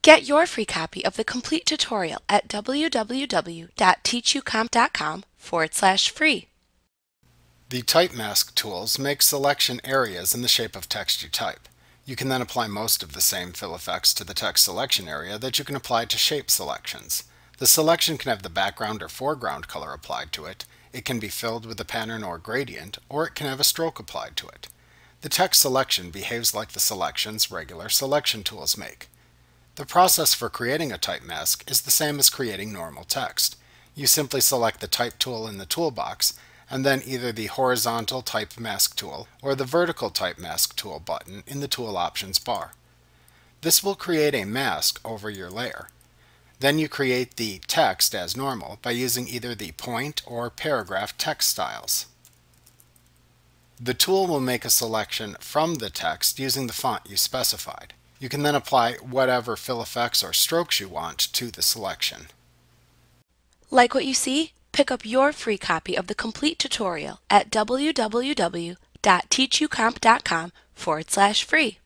Get your free copy of the complete tutorial at www.teachucomp.com/free. The Type Mask tools make selection areas in the shape of text you type. You can then apply most of the same fill effects to the text selection area that you can apply to shape selections. The selection can have the background or foreground color applied to it, it can be filled with a pattern or gradient, or it can have a stroke applied to it. The text selection behaves like the selections regular selection tools make. The process for creating a type mask is the same as creating normal text. You simply select the Type tool in the toolbox, and then either the horizontal Type Mask tool or the vertical Type Mask tool button in the tool options bar. This will create a mask over your layer. Then you create the text as normal by using either the point or paragraph text styles. The tool will make a selection from the text using the font you specified. You can then apply whatever fill effects or strokes you want to the selection. Like what you see? Pick up your free copy of the complete tutorial at www.teachucomp.com/free.